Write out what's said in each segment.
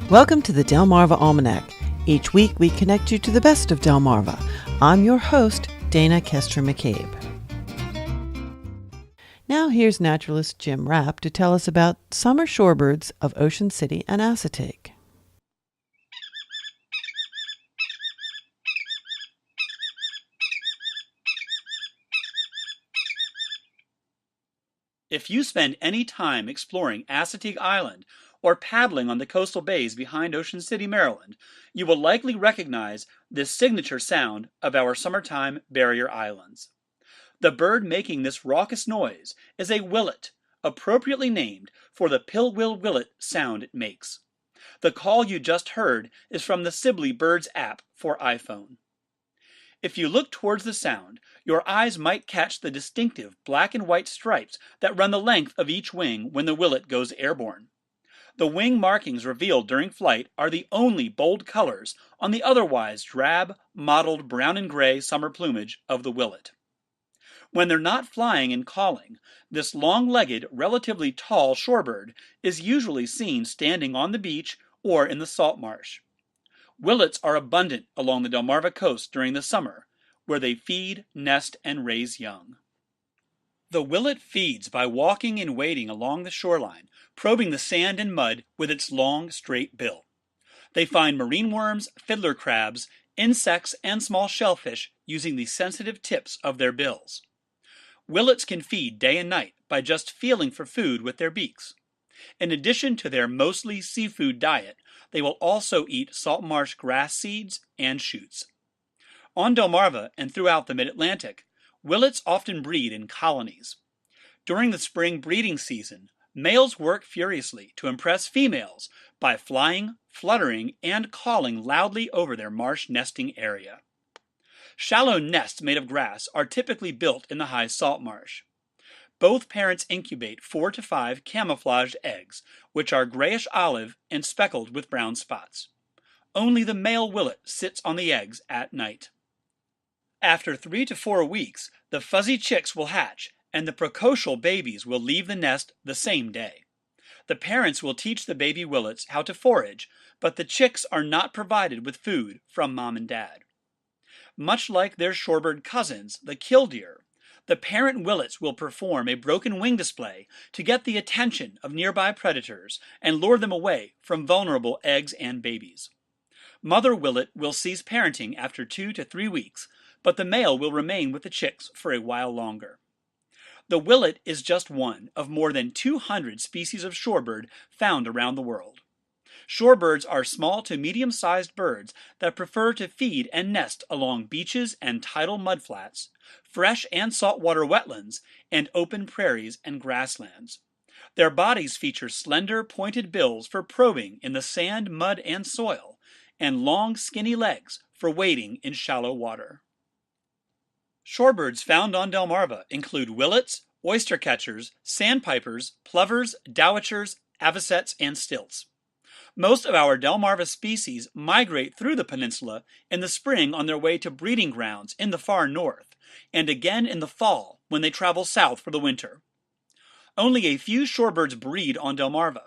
Welcome to the Delmarva Almanac. Each week we connect you to the best of Delmarva. I'm your host, Dana Kester McCabe. Now here's naturalist Jim Rapp to tell us about summer shorebirds of Ocean City and Assateague. If you spend any time exploring Assateague Island or paddling on the coastal bays behind Ocean City, Maryland, you will likely recognize this signature sound of our summertime barrier islands. The bird making this raucous noise is a willet, appropriately named for the pill-will willet sound it makes. The call you just heard is from the Sibley Birds app for iPhone. If you look towards the sound, your eyes might catch the distinctive black and white stripes that run the length of each wing when the willet goes airborne. The wing markings revealed during flight are the only bold colors on the otherwise drab, mottled brown and gray summer plumage of the willet. When they're not flying and calling, this long-legged, relatively tall shorebird is usually seen standing on the beach or in the salt marsh. Willets are abundant along the Delmarva coast during the summer, where they feed, nest, and raise young. The willet feeds by walking and wading along the shoreline, probing the sand and mud with its long, straight bill. They find marine worms, fiddler crabs, insects, and small shellfish using the sensitive tips of their bills. Willets can feed day and night by just feeling for food with their beaks. In addition to their mostly seafood diet, they will also eat salt marsh grass seeds and shoots. On Delmarva and throughout the mid-Atlantic, willets often breed in colonies. During the spring breeding season, males work furiously to impress females by flying, fluttering, and calling loudly over their marsh nesting area. Shallow nests made of grass are typically built in the high salt marsh. Both parents incubate 4 to 5 camouflaged eggs, which are grayish-olive and speckled with brown spots. Only the male willet sits on the eggs at night. After 3 to 4 weeks, the fuzzy chicks will hatch, and the precocial babies will leave the nest the same day. The parents will teach the baby willets how to forage, but the chicks are not provided with food from mom and dad. Much like their shorebird cousins, the killdeer, the parent willets will perform a broken wing display to get the attention of nearby predators and lure them away from vulnerable eggs and babies. Mother willet will cease parenting after 2 to 3 weeks, but the male will remain with the chicks for a while longer. The willet is just one of more than 200 species of shorebird found around the world. Shorebirds are small to medium-sized birds that prefer to feed and nest along beaches and tidal mudflats, fresh and saltwater wetlands, and open prairies and grasslands. Their bodies feature slender, pointed bills for probing in the sand, mud, and soil, and long, skinny legs for wading in shallow water. Shorebirds found on Delmarva include willets, oystercatchers, sandpipers, plovers, dowitchers, avocets, and stilts. Most of our Delmarva species migrate through the peninsula in the spring on their way to breeding grounds in the far north, and again in the fall when they travel south for the winter. Only a few shorebirds breed on Delmarva.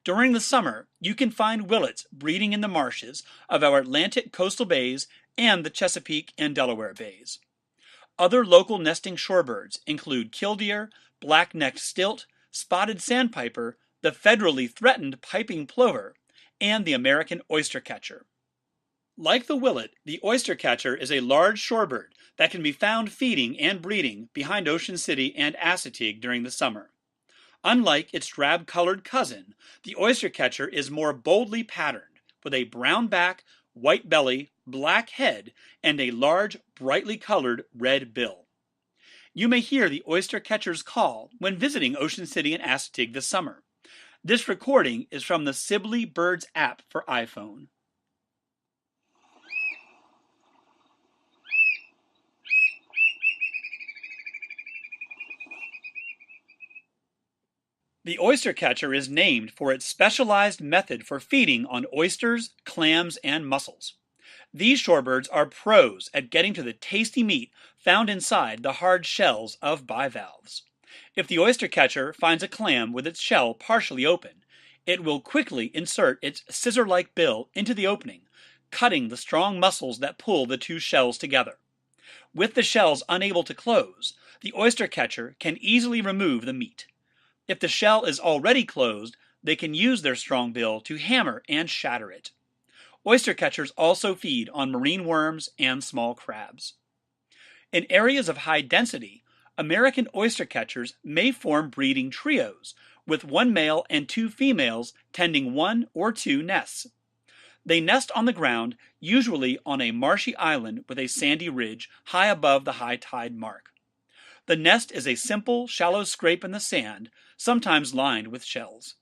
During the summer, you can find willets breeding in the marshes of our Atlantic coastal bays and the Chesapeake and Delaware bays. Other local nesting shorebirds include killdeer, black-necked stilt, spotted sandpiper, the federally threatened piping plover, and the American oystercatcher. Like the willet, the oystercatcher is a large shorebird that can be found feeding and breeding behind Ocean City and Assateague during the summer. Unlike its drab-colored cousin, the oystercatcher is more boldly patterned, with a brown back, white belly, black head, and a large, brightly colored red bill. You may hear the oystercatcher's call when visiting Ocean City and Assateague this summer. This recording is from the Sibley Birds app for iPhone. The oystercatcher is named for its specialized method for feeding on oysters, clams, and mussels. These shorebirds are pros at getting to the tasty meat found inside the hard shells of bivalves. If the oystercatcher finds a clam with its shell partially open, It will quickly insert its scissor-like bill into the opening, cutting the strong muscles that pull the two shells together. With the shells unable to close, the oystercatcher can easily remove the meat. If the shell is already closed, they can use their strong bill to hammer and shatter it. Oystercatchers also feed on marine worms and small crabs. In areas of high density, American oystercatchers may form breeding trios, with one male and two females tending one or two nests. They nest on the ground, usually on a marshy island with a sandy ridge high above the high tide mark. The nest is a simple, shallow scrape in the sand, sometimes lined with shells.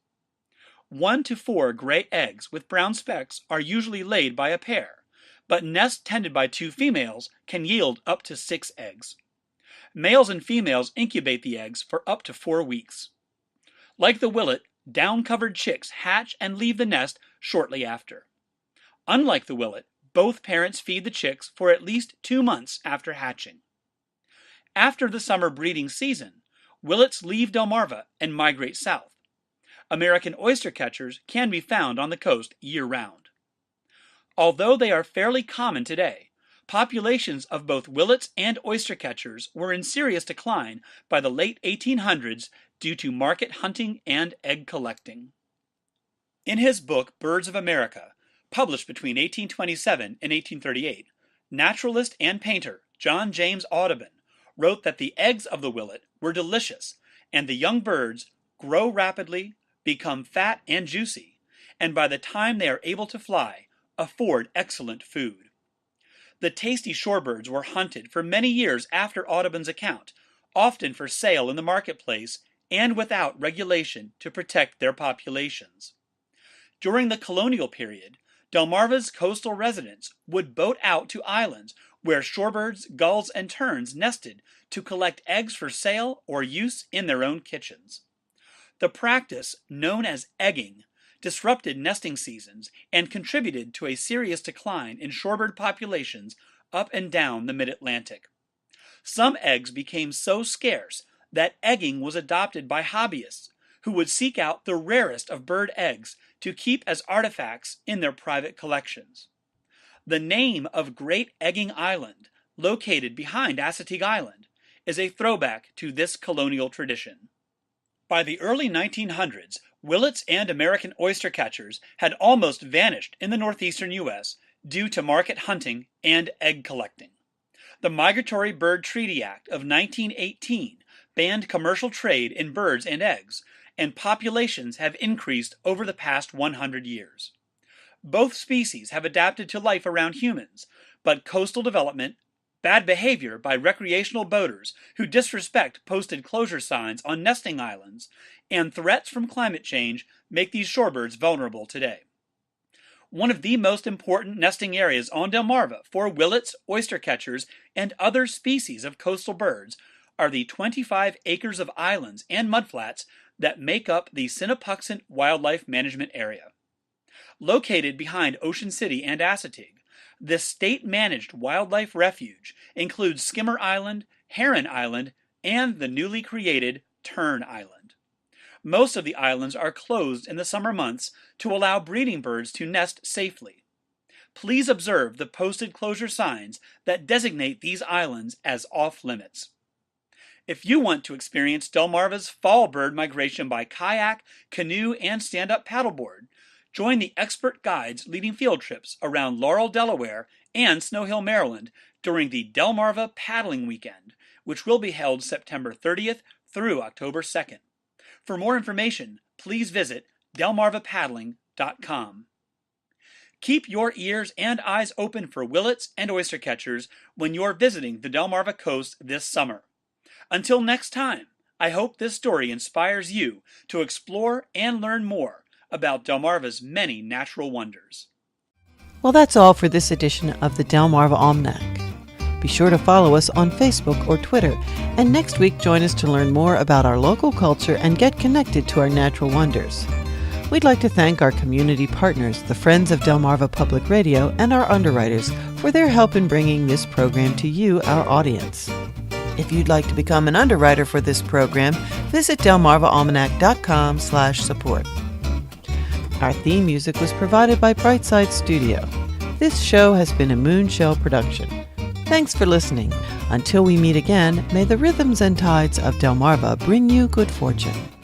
1 to 4 gray eggs with brown specks are usually laid by a pair, but nests tended by two females can yield up to 6 eggs. Males and females incubate the eggs for up to 4 weeks. Like the willet, down-covered chicks hatch and leave the nest shortly after. Unlike the willet, both parents feed the chicks for at least 2 months after hatching. After the summer breeding season, willets leave Delmarva and migrate south. American oystercatchers can be found on the coast year-round. Although they are fairly common today, populations of both willets and oystercatchers were in serious decline by the late 1800s due to market hunting and egg collecting. In his book Birds of America, published between 1827 and 1838, naturalist and painter John James Audubon wrote that the eggs of the willet were delicious, and the young birds grow rapidly, become fat and juicy, and by the time they are able to fly, afford excellent food. The tasty shorebirds were hunted for many years after Audubon's account, often for sale in the marketplace and without regulation to protect their populations. During the colonial period, Delmarva's coastal residents would boat out to islands where shorebirds, gulls, and terns nested to collect eggs for sale or use in their own kitchens. The practice, known as egging, disrupted nesting seasons and contributed to a serious decline in shorebird populations up and down the mid-Atlantic. Some eggs became so scarce that egging was adopted by hobbyists who would seek out the rarest of bird eggs to keep as artifacts in their private collections. The name of Great Egging Island, located behind Assateague Island, is a throwback to this colonial tradition. By the early 1900s, willets and American oystercatchers had almost vanished in the northeastern U.S. due to market hunting and egg collecting. The Migratory Bird Treaty Act of 1918 banned commercial trade in birds and eggs, and populations have increased over the past 100 years. Both species have adapted to life around humans, but coastal development, bad behavior by recreational boaters who disrespect posted closure signs on nesting islands, and threats from climate change make these shorebirds vulnerable today. One of the most important nesting areas on Delmarva for willets, oystercatchers, and other species of coastal birds are the 25 acres of islands and mudflats that make up the Sinnapuxent Wildlife Management Area. Located behind Ocean City and Assateague, this state-managed wildlife refuge includes Skimmer Island, Heron Island, and the newly created Tern Island. Most of the islands are closed in the summer months to allow breeding birds to nest safely. Please observe the posted closure signs that designate these islands as off-limits. If you want to experience Delmarva's fall bird migration by kayak, canoe, and stand-up paddleboard, join the expert guides leading field trips around Laurel, Delaware, and Snow Hill, Maryland during the Delmarva Paddling Weekend, which will be held September 30th through October 2nd. For more information, please visit delmarvapaddling.com. Keep your ears and eyes open for willets and oystercatchers when you're visiting the Delmarva coast this summer. Until next time, I hope this story inspires you to explore and learn more about Delmarva's many natural wonders. Well, that's all for this edition of the Delmarva Almanac. Be sure to follow us on Facebook or Twitter, and next week join us to learn more about our local culture and get connected to our natural wonders. We'd like to thank our community partners, the Friends of Delmarva Public Radio, and our underwriters for their help in bringing this program to you, our audience. If you'd like to become an underwriter for this program, visit delmarvaalmanac.com/support. Our theme music was provided by Brightside Studio. This show has been a Moonshell production. Thanks for listening. Until we meet again, may the rhythms and tides of Delmarva bring you good fortune.